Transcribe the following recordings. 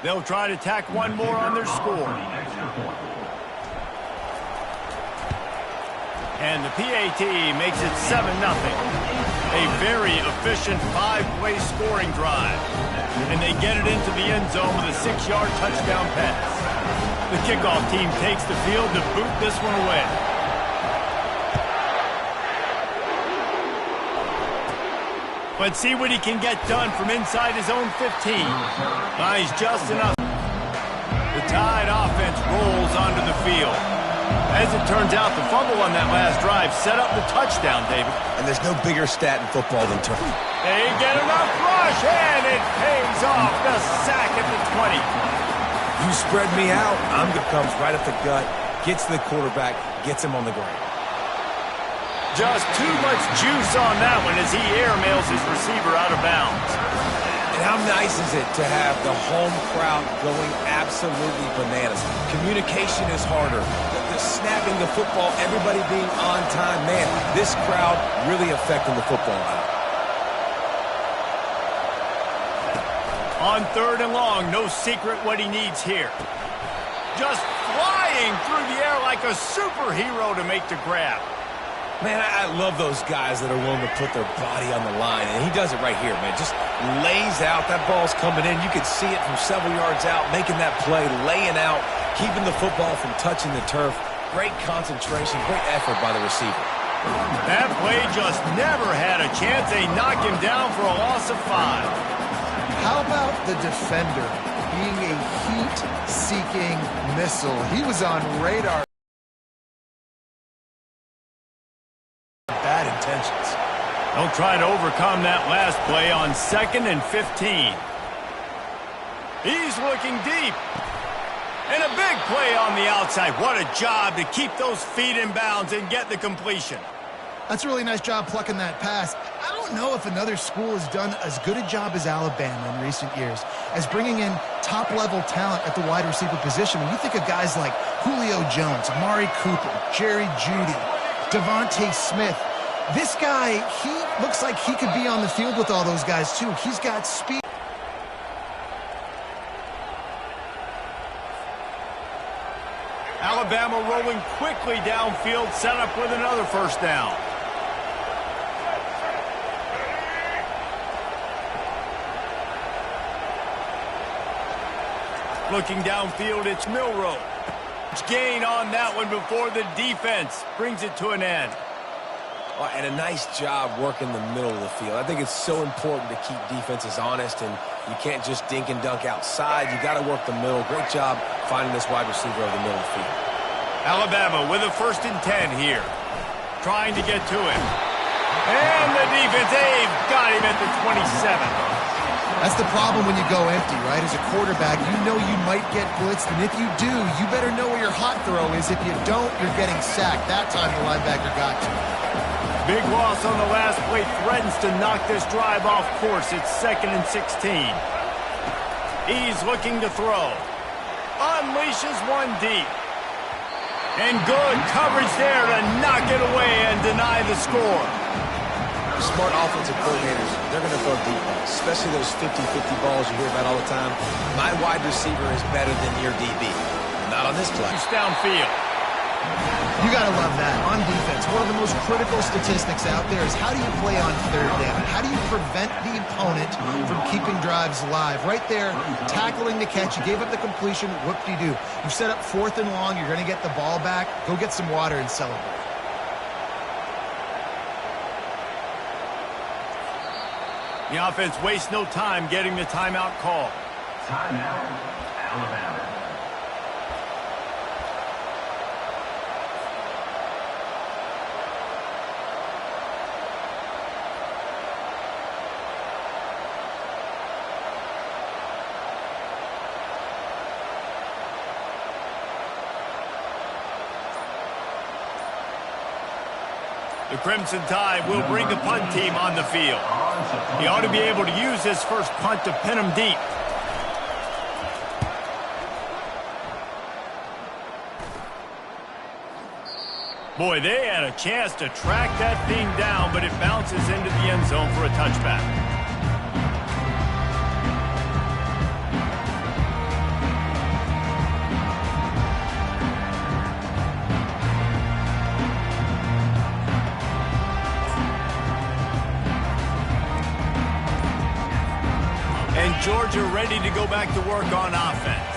They'll try to tack one more on their score. And the PAT makes it 7-0. A very efficient 5-play scoring drive. And they get it into the end zone with a 6-yard touchdown pass. The kickoff team takes the field to boot this one away. Let's see what he can get done from inside his own 15. Finds just enough. The Tide offense rolls onto the field. As it turns out, the fumble on that last drive set up the touchdown, David. And there's no bigger stat in football than turnover. They get enough rush, and it pays off. The sack at the 20. You spread me out. I'm good. Comes right up the gut, gets to the quarterback, gets him on the ground. Just too much juice on that one as he airmails his receiver out of bounds. And how nice is it to have the home crowd going absolutely bananas? Communication is harder. The snapping the football, everybody being on time. Man, this crowd really affecting the football out. On 3rd and long, no secret what he needs here. Just flying through the air like a superhero to make the grab. Man, I love those guys that are willing to put their body on the line, and he does it right here, man. Just lays out. That ball's coming in. You can see it from several yards out, making that play, laying out, keeping the football from touching the turf. Great concentration, great effort by the receiver. That play just never had a chance. They knock him down for a loss of 5. How about the defender being a heat-seeking missile? He was on radar. Bad intentions. They'll try to overcome that last play on 2nd and 15. He's looking deep. And a big play on the outside. What a job to keep those feet in bounds and get the completion. That's a really nice job plucking that pass. I don't know if another school has done as good a job as Alabama in recent years as bringing in top-level talent at the wide receiver position. When you think of guys like Julio Jones, Amari Cooper, Jerry Jeudy, Devontae Smith, this guy, he looks like he could be on the field with all those guys, too. He's got speed. Alabama rolling quickly downfield, set up with another first down. Looking downfield, it's Milroe. Gain on that one before the defense brings it to an end. And a nice job working the middle of the field. I think it's so important to keep defenses honest, and you can't just dink and dunk outside. You got to work the middle. Great job finding this wide receiver over the middle of the field. Alabama with a 1st and 10 here. Trying to get to him. And the defense, they've got him at the 27. That's the problem when you go empty, right? As a quarterback, you know you might get blitzed, and if you do, you better know where your hot throw is. If you don't, you're getting sacked. That time the linebacker got to. Big loss on the last play, threatens to knock this drive off course. It's 2nd and 16. He's looking to throw. Unleashes one deep. And good coverage there to knock it away and deny the score. Smart offensive coordinators, they're going to throw deep balls, especially those 50-50 balls you hear about all the time. My wide receiver is better than your DB. Not on this play. Downfield. You got to love that. On defense, one of the most critical statistics out there is how do you play on 3rd down? How do you prevent the opponent from keeping drives alive? Right there, tackling the catch. You gave up the completion. Whoop-de-doo. You set up 4th and long. You're going to get the ball back. Go get some water and celebrate. The offense wastes no time getting the timeout call. Timeout, Alabama. The Crimson Tide will bring the punt team on the field. He ought to be able to use his first punt to pin him deep. Boy, they had a chance to track that thing down, but it bounces into the end zone for a touchback. Georgia ready to go back to work on offense.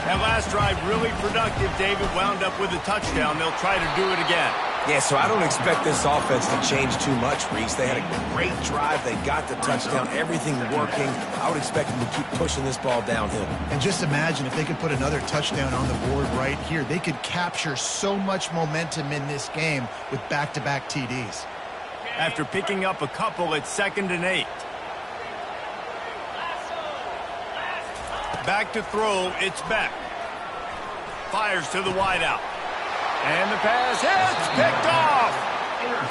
That last drive really productive. David wound up with a touchdown. They'll try to do it again. Yeah, so I don't expect this offense to change too much, Reese. They had a great drive. They got the touchdown. Everything working. I would expect them to keep pushing this ball downhill. And just imagine if they could put another touchdown on the board right here. They could capture so much momentum in this game with back-to-back TDs. After picking up a couple, it's 2nd and 8. Back to throw, it's Beck. Fires to the wideout. And the pass hits, picked off.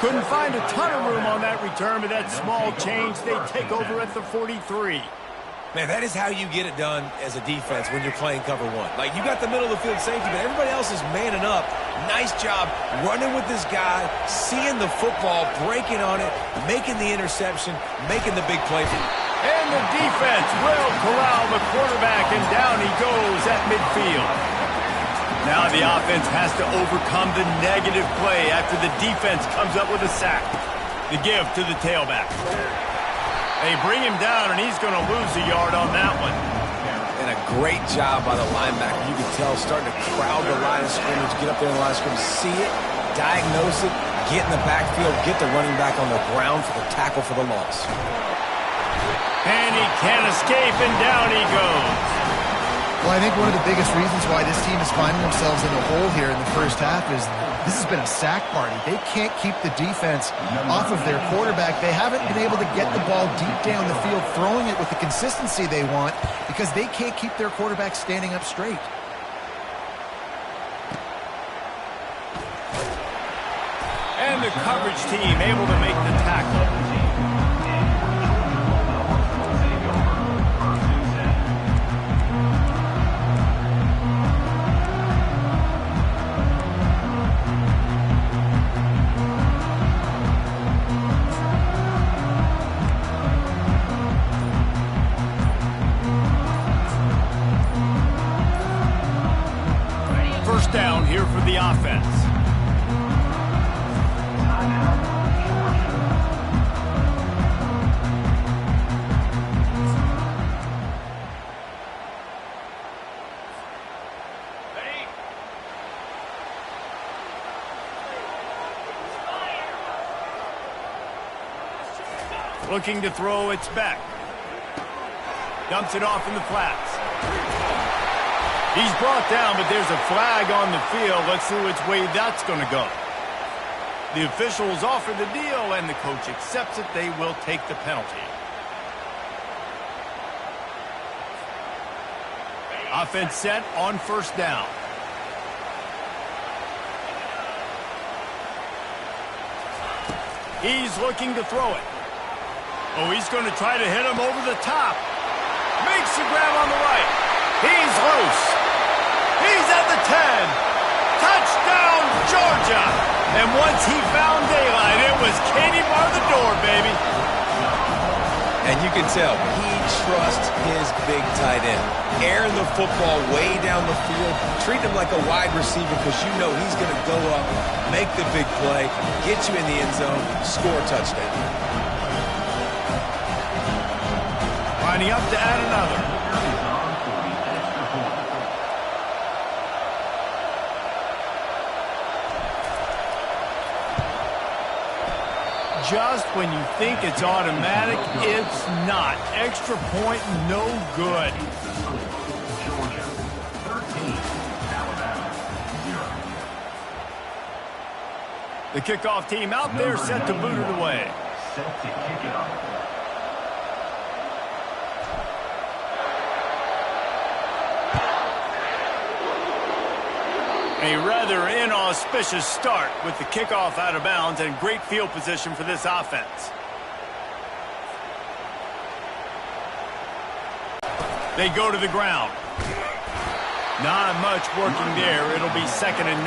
Couldn't find a ton of room on that return, but that small change, they take over at the 43. Man, that is how you get it done as a defense when you're playing cover one. Like, you got the middle of the field safety, but everybody else is manning up. Nice job running with this guy, seeing the football, breaking on it, making the interception, making the big play. And the defense will corral the quarterback, and down he goes at midfield. Now the offense has to overcome the negative play after the defense comes up with a sack. The give to the tailback. They bring him down, and he's going to lose a yard on that one. And a great job by the linebacker. You can tell starting to crowd the line of scrimmage, get up there in the line of scrimmage, see it, diagnose it, get in the backfield, get the running back on the ground for the tackle for the loss. And he can't escape, and down he goes. Well, I think one of the biggest reasons why this team is finding themselves in a hole here in the first half is this has been a sack party. They can't keep the defense off of their quarterback. They haven't been able to get the ball deep down the field, throwing it with the consistency they want because they can't keep their quarterback standing up straight. And the coverage team able to make the tackle. First down here for the offense. Looking to throw, it's back. Dumps it off in the flats. He's brought down, but there's a flag on the field. Let's see which way that's going to go. The officials offer the deal, and the coach accepts it. They will take the penalty. Offense set on first down. He's looking to throw it. Oh, he's going to try to hit him over the top. Makes the grab on the right. He's loose. He's at the 10. Touchdown, Georgia. And once he found daylight, it was Katie bar the door, baby. And you can tell he trusts his big tight end. Airing the football way down the field. Treat him like a wide receiver because you know he's going to go up, make the big play, get you in the end zone, score a touchdown. Lining up to add another. Just when you think it's automatic, it's not. Extra point, no good. Georgia 13, Alabama 0. The kickoff team out there set to boot it away. Set to kick it off. A rather inauspicious start with the kickoff out of bounds and great field position for this offense. They go to the ground. Not much working there. It'll be 2nd and 9.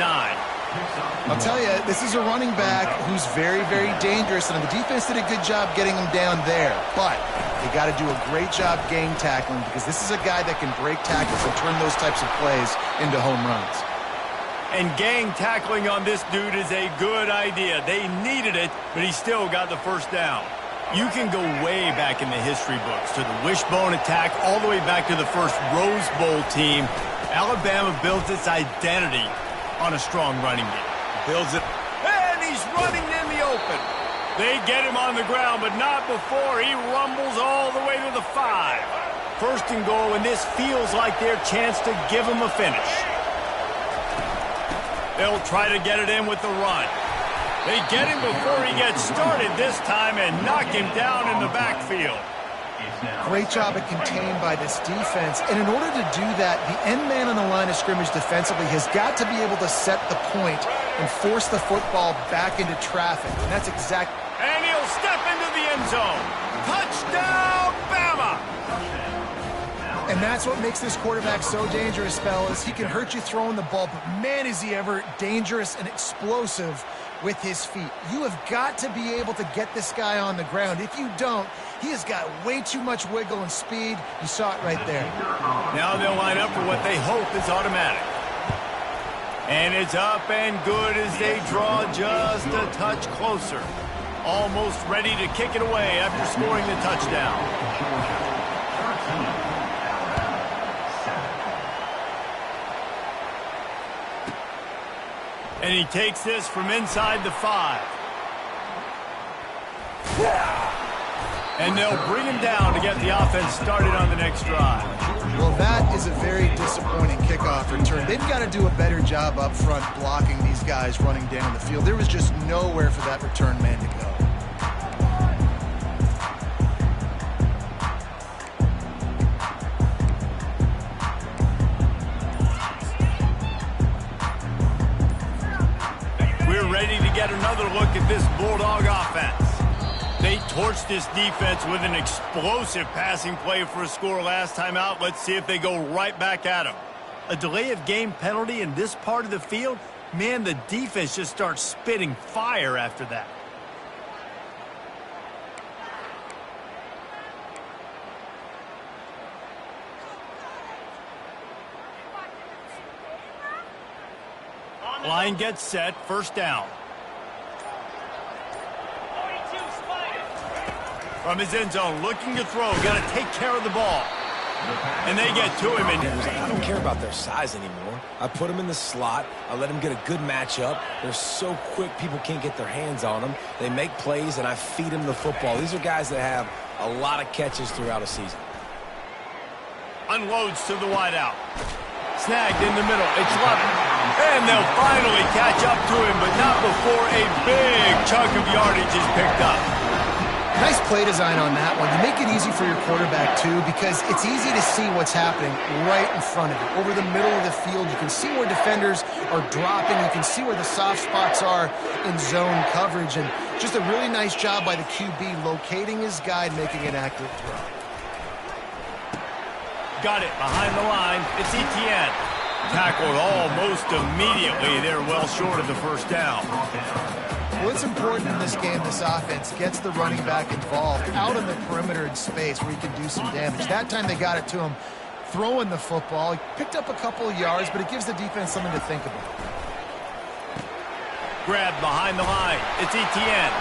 I'll tell you, this is a running back who's very, very dangerous, and the defense did a good job getting him down there. But they got to do a great job game tackling because this is a guy that can break tackles and turn those types of plays into home runs. And gang tackling on this dude is a good idea. They needed it, but he still got the first down. You can go way back in the history books to the wishbone attack, all the way back to the first Rose Bowl team. Alabama builds its identity on a strong running game. Builds it. And he's running in the open. They get him on the ground, but not before he rumbles all the way to the 5. First and goal, and this feels like their chance to give him a finish. They'll try to get it in with the run. They get him before he gets started this time and knock him down in the backfield. Great job at contained by this defense. And in order to do that, the end man on the line of scrimmage defensively has got to be able to set the point and force the football back into traffic. And that's exactly... And he'll step into the end zone. Touchdown, Bama! And that's what makes this quarterback so dangerous, fellas. He can hurt you throwing the ball, but man, is he ever dangerous and explosive with his feet. You have got to be able to get this guy on the ground. If you don't, he has got way too much wiggle and speed. You saw it right there. Now they'll line up for what they hope is automatic. And it's up and good as they draw just a touch closer. Almost ready to kick it away after scoring the touchdown. And he takes this from inside the 5. And they'll bring him down to get the offense started on the next drive. Well, that is a very disappointing kickoff return. They've got to do a better job up front blocking these guys running down the field. There was just nowhere for that return man to go. Ready to get another look at this Bulldog offense. They torched this defense with an explosive passing play for a score last time out. Let's see if they go right back at them. A delay of game penalty in this part of the field, man, the defense just starts spitting fire after that. Line gets set, first down. From his end zone, looking to throw, got to take care of the ball. And they get to him. And I don't care about their size anymore. I put them in the slot. I let them get a good matchup. They're so quick, people can't get their hands on them. They make plays, and I feed them the football. These are guys that have a lot of catches throughout a season. Unloads to the wideout. Snagged in the middle. It's Love. And they'll finally catch up to him, but not before a big chunk of yardage is picked up. Nice play design on that one. You make it easy for your quarterback, too, because it's easy to see what's happening right in front of you. Over the middle of the field, you can see where defenders are dropping. You can see where the soft spots are in zone coverage. And just a really nice job by the QB locating his guy and making an accurate throw. Got it behind the line. It's Etienne. Tackled almost immediately. They're well short of the first down. Well, it's important in this game, this offense gets the running back involved out in the perimeter in space where he can do some damage. That time they got it to him throwing the football. He picked up a couple of yards, but it gives the defense something to think about. Grabbed behind the line. It's Etienne.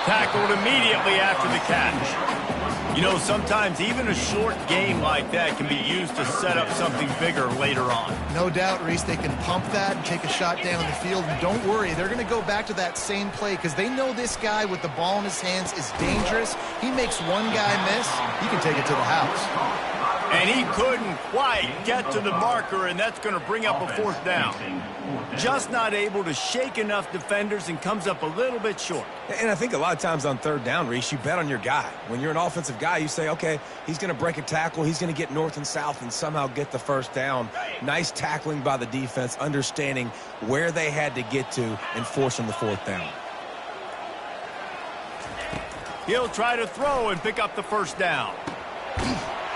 Tackled immediately after the catch. You know, sometimes even a short game like that can be used to set up something bigger later on. No doubt, Reese, they can pump that and take a shot down the field. And don't worry, they're going to go back to that same play because they know this guy with the ball in his hands is dangerous. He makes one guy miss, he can take it to the house. And he couldn't quite get to the marker, and that's going to bring up a fourth down. Just not able to shake enough defenders and comes up a little bit short. And I think a lot of times on third down, Reese, you bet on your guy. When you're an offensive guy, you say, okay, he's going to break a tackle, he's going to get north and south and somehow get the first down. Nice tackling by the defense, understanding where they had to get to and forcing the fourth down. He'll try to throw and pick up the first down.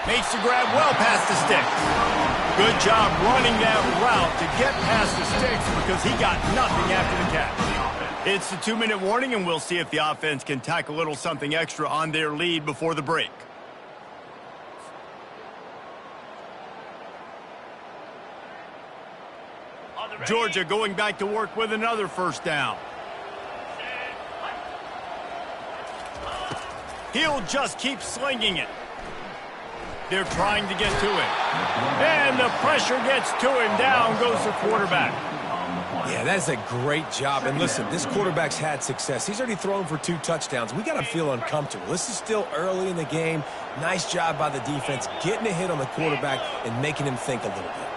Makes the grab well past the sticks. Good job running that route to get past the sticks because he got nothing after the catch. It's the 2-minute warning, and we'll see if the offense can tack a little something extra on their lead before the break. Georgia going back to work with another first down. He'll just keep slinging it. They're trying to get to him. And the pressure gets to him. Down goes the quarterback. Yeah, that's a great job. And listen, this quarterback's had success. He's already thrown for 2 touchdowns. We got to feel uncomfortable. This is still early in the game. Nice job by the defense, getting a hit on the quarterback and making him think a little bit.